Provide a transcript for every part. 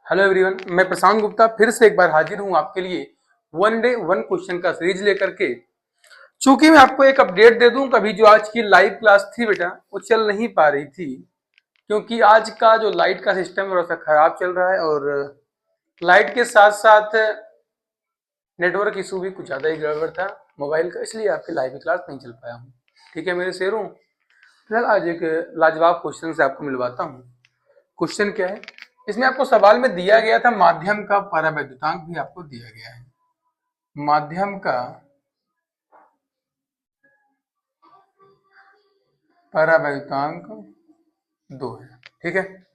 Hello everyone, मैं प्रशांत गुप्ता फिर से एक बार हाजिर हूं आपके लिए वन डे वन क्वेश्चन का सीरीज लेकर के। चूंकि मैं आपको एक अपडेट दे दूं, कभी जो आज की लाइव क्लास थी बेटा वो चल नहीं पा रही थी क्योंकि आज का जो लाइट का सिस्टम थोड़ा सा खराब चल रहा है और लाइट के साथ साथ नेटवर्क इशू भी कुछ ज्यादा ही गड़बड़ था मोबाइल का, इसलिए आपकी लाइव क्लास नहीं चल पाया हूँ। ठीक है मेरे शेरों, फिलहाल आज एक लाजवाब क्वेश्चन से आपको मिलवाता हूँ। क्वेश्चन क्या है, इसमें आपको सवाल में दिया गया था माध्यम का परावैद्युतांक भी आपको दिया गया है। माध्यम का परावैद्युतांक 2 है। ठीक है,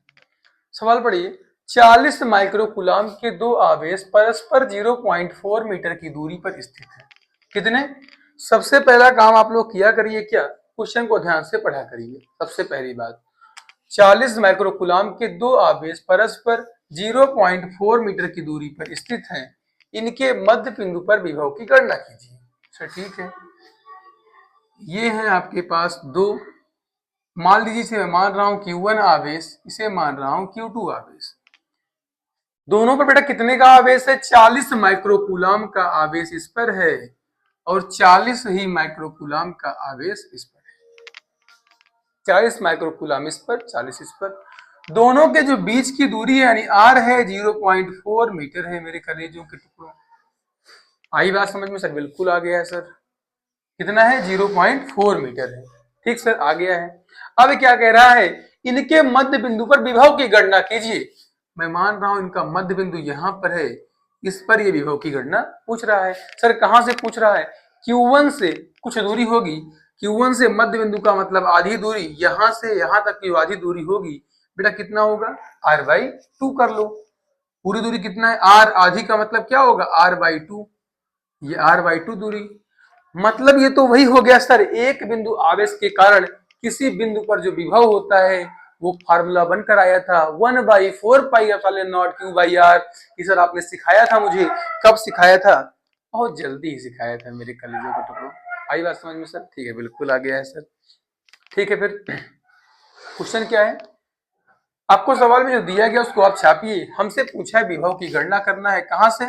सवाल पढ़िए। 40 माइक्रोकूलाम के दो आवेश परस्पर 0.4 मीटर की दूरी पर स्थित है। कितने? सबसे पहला काम आप लोग किया करिए, क्या क्वेश्चन को ध्यान से पढ़ा करिए। सबसे पहली बात, 40 माइक्रोकूलाम के दो आवेश परस्पर 0.4 मीटर की दूरी पर स्थित हैं। इनके मध्य बिंदु पर विभव की गणना कीजिए। अच्छा ठीक है, ये है आपके पास दो, मान लीजिए इसे मैं मान रहा हूं Q1 आवेश, इसे मान रहा हूं Q2 आवेश। दोनों पर बेटा कितने का आवेश है? 40 माइक्रोकूलाम का आवेश इस पर है और 40 ही माइक्रोकूलाम का आवेश इस पर है। 40 माइक्रोकूलाम इस पर, 40 इस पर। दोनों के जो बीच की दूरी है यानी R है 0.4 मीटर है मेरे कलेजों के टुकड़ों। आई बात समझ में सर? बिल्कुल आ गया है सर। कितना है? 0.4 मीटर है। ठीक सर, आ गया है। अब क्या कह रहा है? इनके मध्य बिंदु पर विभव की गणना कीजिए। मैं मान रहा हूं इनका मध्य बिंदु यहां पर है, इस पर ये विभव की गणना पूछ रहा है। सर कहां से पूछ रहा है? Q1 से कुछ दूरी होगी, Q1 से मध्य बिंदु का मतलब आधी दूरी, यहां से यहां तक की आधी दूरी होगी बेटा, कितना होगा? R/2 कर लो। पूरी दूरी कितना है? R, आधी का मतलब क्या होगा? R/2। ये R/2 दूरी, मतलब ये तो वही हो गया सर, एक बिंदु आवेश के कारण किसी बिंदु पर जो विभव होता है वो फार्मूला बनकर आया था 1/4πε0 Q/R। ये सर आपने सिखाया था मुझे। कब सिखाया था? बहुत जल्दी ही सिखाया था मेरे कलेजों के टुकड़ों। आई बात समझ में सर? ठीक है, बिल्कुल आ गया है सर। ठीक है, फिर क्वेश्चन क्या है? आपको सवाल में जो दिया गया उसको आप छापिए। हमसे पूछा है विभव की गणना करना है, कहां से?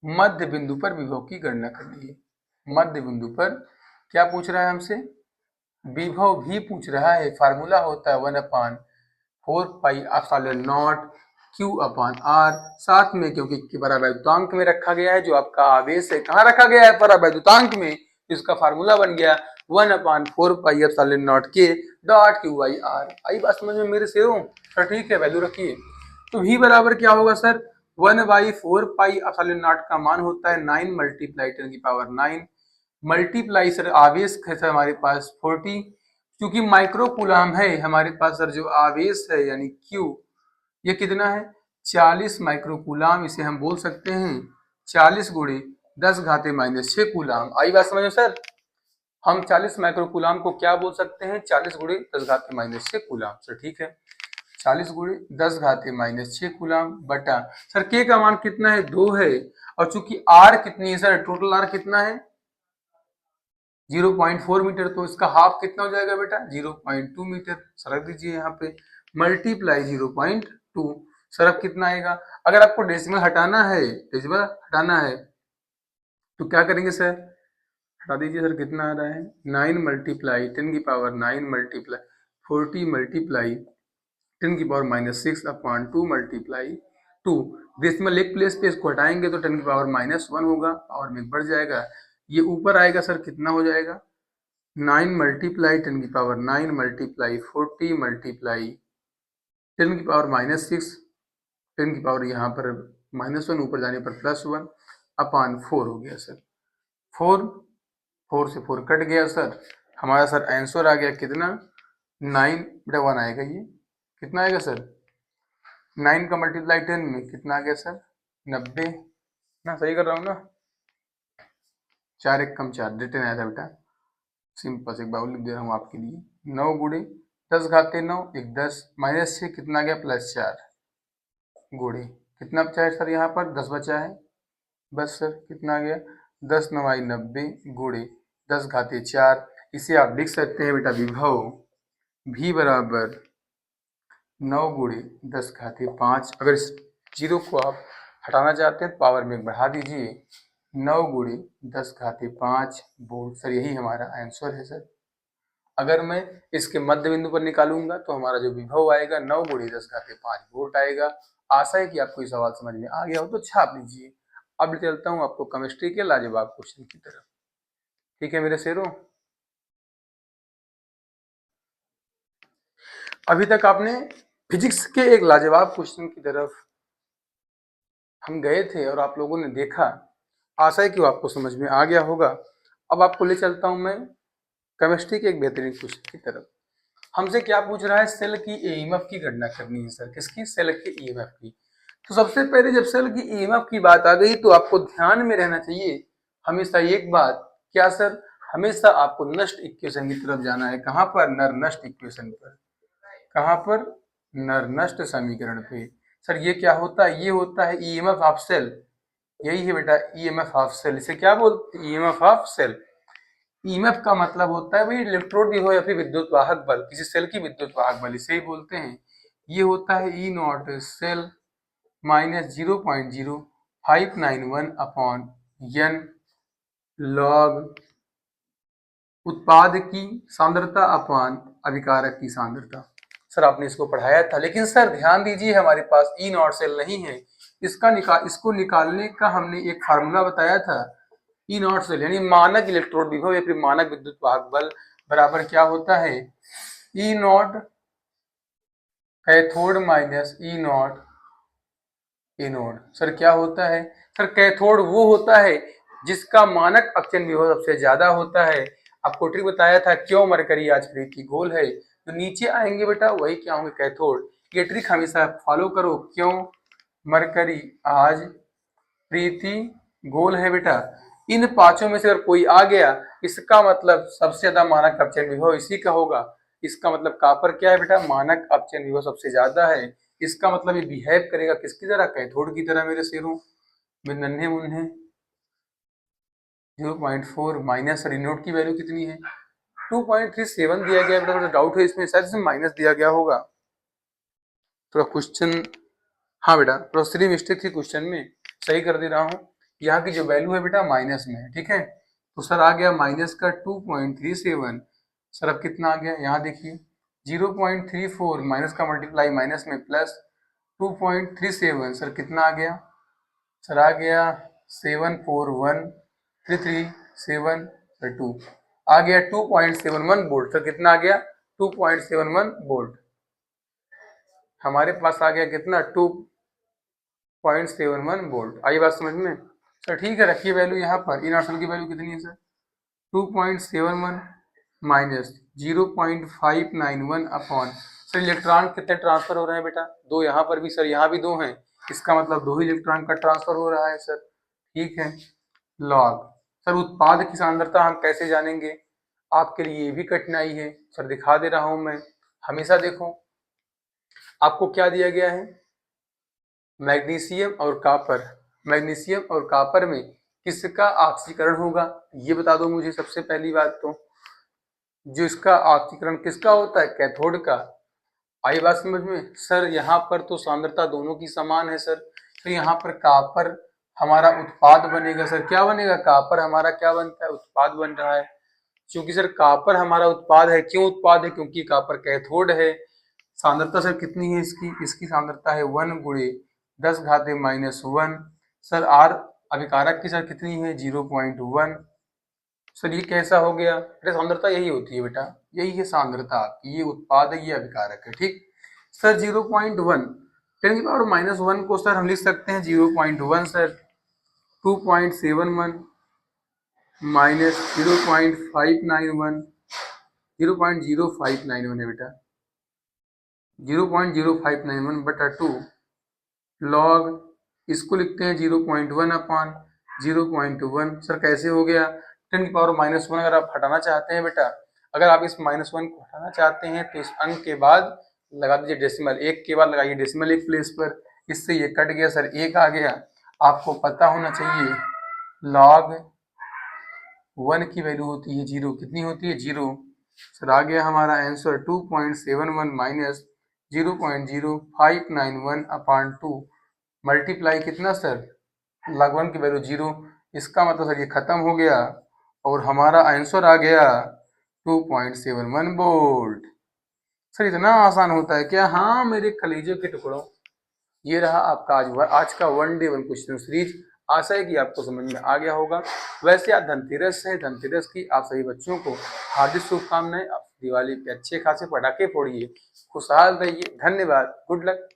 मध्य बिंदु पर विभव की गणना करनी है। मध्य बिंदु पर क्या पूछ रहा है हमसे? विभव भी पूछ रहा है। फार्मूला होता है 1/4πε0 Q/R। साथ में क्योंकि परावैद्युतांक में रखा गया है, जो आपका आवेश है कहाँ रखा गया है? परावैद्युतांक में। इसका फार्मूला बन गया 1/4πε0 K डॉट Q/R। आई बात समझ में मेरे शेरों? सर ठीक है, वैल्यू रखिए। तो V बराबर क्या होगा सर? 1/4πε0 का मान होता है 9 मल्टीप्लाई 10⁹ मल्टीप्लाई सर आवेश है सर हमारे पास 40, क्योंकि माइक्रोकूलाम है हमारे पास सर जो आवेश है यानी Q, ये कितना है? 40 माइक्रोकूलाम। इसे हम बोल सकते हैं 40 गुणे 10⁻⁻6 कूलाम। आई बात समझ में सर? हम 40 माइक्रोकूलाम को क्या बोल सकते हैं? 40 गुणे 10⁻⁻6 कूलाम। सर ठीक है, 40 गुणे 10⁻⁻6 कूलाम बटा सर के का मान कितना है? 2 है। और चूंकि आर कितनी है सर? टोटल आर कितना है? 0.4 मीटर, तो इसका हाफ कितना हो जाएगा बेटा? 0.2 मीटर। सर रख दीजिए यहाँ पे मल्टीप्लाई 0.2। सर अब कितना आएगा? अगर आपको डेसिमल हटाना है, डेसिमल हटाना है तो क्या करेंगे सर? हटा दीजिए सर, कितना आ रहा है? 9 multiply 10⁹9 multiply 40 multiply 10⁻⁻6 upon 2 multiply 2। Decimal एक प्लेस पे इसको हटाएंगे तो 10⁻⁻1 होगा, पावर में बढ़ जाएगा। ये ऊपर आएगा सर, कितना हो जाएगा? 9 मल्टीप्लाई 10⁻9 मल्टीप्लाई 40 मल्टीप्लाई 10⁻6, 10 यहाँ पर -1 ऊपर जाने पर +1 अपॉन 4 हो गया सर। 4 से 4 कट गया सर। हमारा सर आंसर आ गया कितना? 9 बेटा 1 आएगा। ये कितना आएगा सर? 9 का मल्टीप्लाई 10 में कितना आ गया सर? 90 ना? सही कर रहा हूँ ना? 4 1 कम 4 10 आया था बेटा। सिंपल से एक बार लिख दे रहा हूँ आपके लिए। 9 गुणे 10⁻9 एक 10 -6 कितना गया? +4 गुणे कितना बचा है सर? यहाँ पर 10 बचा है बस सर। कितना आ गया? 10 9 90 गुणे 10⁻4। इसे आप लिख सकते हैं बेटा विभव V बराबर 9 गुणे 10⁻5। अगर जीरो को आप हटाना चाहते हैं तो पावर में बढ़ा दीजिए, 9 गुणे 10 घाते 5 वोल्ट। सर यही हमारा आंसर है सर। अगर मैं इसके मध्य बिंदु पर निकालूंगा तो हमारा जो विभव आएगा 9 गुणे 10 घाते 5 वोल्ट आएगा। आशा है कि आपको ये सवाल समझ में आ गया हो तो छाप लीजिए। अब चलता हूँ आपको केमिस्ट्री के लाजवाब क्वेश्चन की तरफ। ठीक है मेरे शेरों, अभी तक आपने फिजिक्स के एक लाजवाब क्वेश्चन की तरफ हम गए थे और आप लोगों ने देखा। आशा है कि वो आपको समझ में आ गया होगा। अब आपको ले चलता हूं मैं केमिस्ट्री के एक बेहतरीन क्वेश्चन की तरफ। हमसे क्या पूछ रहा है, सेल की ईएमएफ की गणना करनी है सर। किसकी? सेल के ईएमएफ की। तो सबसे पहले जब सेल की ईएमएफ की बात आ गई तो आपको ध्यान में रहना चाहिए हमेशा एक बात, क्या सर, हमेशा आपको नष्ट इक्वेशन की तरफ जाना है। कहां पर? नर नष्ट इक्वेशन पर। कहां पर? नर नष्ट समीकरण पे। सर ये क्या होता है? ये होता है ईएमएफ ऑफ सेल। यही है बेटा ईएमएफ ऑफ सेल। इसे क्या बोलते हैं? EMF of cell. ईएमएफ का मतलब होता है भाई इलेक्ट्रोड भी हो या फिर विद्युत वाहक बल, किसी सेल की विद्युत वाहक बल, इसे ही बोलते हैं। ये होता है E not cell minus 0.0591 upon N log उत्पाद की सांद्रता अपॉन अभिकारक की सांद्रता। सर आपने इसको पढ़ाया था, लेकिन सर ध्यान दीजिए हमारे पास ई नॉट सेल नहीं है। इसको निकालने का हमने एक फार्मूला बताया था। ई नॉट सेल यानी मानक इलेक्ट्रोड विभव या फिर मानक विद्युत वाहक बल बराबर क्या होता है? E not cathode minus E not anode. Sir क्या होता है? सर कैथोड वो होता है जिसका मानक अपचन विभव सबसे ज्यादा होता है। आपको ट्रिक बताया था, क्यों मरकरी आज प्रीति गोल है। तो नीचे आएंगे बेटा वही क्या होंगे? कैथोड। ये ट्रिक हमेशा फॉलो करो, क्यों मरकरी आज प्रीति गोल है बेटा। इन पांचों में से अगर कोई आ गया इसका मतलब सबसे ज्यादा मानक अपचन विभव इसी का होगा। इसका मतलब कॉपर क्या है बेटा? मानक अपचन विभव सबसे ज्यादा है। इसका मतलब ये बिहेव करेगा किसकी तरह? कैथोड की तरह मेरे शेरों। मेरे नन्हे मुन्ने 0.4 माइनस रिनोड की वैल्यू कितनी है? 2.37 दिया गया बेटा। थोड़ा डाउट है इसमें, शायद इसमें माइनस दिया गया होगा। थोड़ा क्वेश्चन, हाँ बेटा थोड़ा सी मिस्टेक थी क्वेश्चन में, सही कर दे रहा हूँ। यहाँ की जो वैल्यू है बेटा माइनस में है, ठीक है। तो सर आ गया माइनस का 2.37। सर अब कितना आ गया? यहाँ देखिए 0.34 माइनस का मल्टीप्लाई माइनस में प्लस 2.37। सर कितना आ गया? सर आ गया 74133 सर 2 आ गया 2.71 वोल्ट। सर कितना आ गया? 2.71 वोल्ट। हमारे पास आ गया कितना? 2.71 वोल्ट। आई बात समझ में? सर ठीक है, रखिए वैल्यू यहाँ पर। इन आर्सल की वैल्यू कितनी है sir? 2.71 minus 0.591 upon. Sir electron कितने ट्रांसफर हो रहे हैं बेटा? दो। यहाँ पर भी सर, यहाँ भी दो हैं, इसका मतलब दो ही इलेक्ट्रॉन का ट्रांसफर हो रहा है सर, ठीक है। लॉग। सर उत्पाद की सांद्रता हम कैसे जानेंगे? आपके लिए ये भी कठिनाई है सर, दिखा दे रहा हूं मैं। हमेशा देखो आपको क्या दिया गया है, मैग्नीशियम और कॉपर। मैग्नीशियम और कॉपर में किसका ऑक्सीकरण होगा ये बता दो मुझे। सबसे पहली बात तो जो इसका ऑक्सीकरण किसका होता है? कैथोड का। आई बात समझ में? सर यहाँ पर तो सांद्रता दोनों की समान है सर, तो यहाँ पर कॉपर हमारा उत्पाद बनेगा। सर क्या बनेगा? कॉपर हमारा क्या बनता है? उत्पाद बन रहा है। क्योंकि सर कॉपर हमारा उत्पाद है। क्यों उत्पाद है? क्योंकि कॉपर कैथोड है। सांद्रता सर कितनी है इसकी? इसकी सांद्रता है 1 गुणे 10 घाते माइनस 1। सर आर अभिकारक की सर कितनी है? 0.1। सर ये कैसा हो गया? बेटा सांद्रता यही होती है बेटा, यही है सांद्रता आपकी। ये उत्पाद है, ये अभिकारक है, ठीक। सर 0.1 10 की पावर माइनस 1 को सर हम लिख सकते हैं 0.1 सर 2.71 माइनस 0.591 0.0591 है बेटा, 0.0591 बटा 2 लॉग इसको लिखते हैं 0.1 अपान 0.1। सर कैसे हो गया? 10 की पावर माइनस 1 अगर आप हटाना चाहते हैं बेटा, अगर आप इस माइनस 1 को हटाना चाहते हैं तो इस अंक के बाद लगा दीजिए डेसिमल, एक के बाद लगाइए डेसिमल एक प्लेस पर। इससे ये कट गया सर, एक आ गया। आपको पता होना चाहिए लॉग 1 की वैल्यू होती है 0। कितनी होती है? 0। सर आ गया हमारा आंसर 2.71 माइनस 0.0591 अपान 2 मल्टीप्लाई कितना सर, log 1 की वैल्यू 0, इसका मतलब सर ये खत्म हो गया और हमारा आंसर आ गया 2.71 वोल्ट। सर इतना आसान होता है क्या? हाँ मेरे कलेजों के टुकड़ों, ये रहा आपका आज का 1 डे 1 क्वेश्चन सीरीज। आशा है कि आपको समझ में आ गया होगा। वैसे आज धनतेरस है, धनतेरस की आप सभी बच्चों को हार्दिक शुभकामनाएं। आप दिवाली पे अच्छे खासे पटाखे फोड़िए, खुशहाल रहिए। धन्यवाद, गुड लक।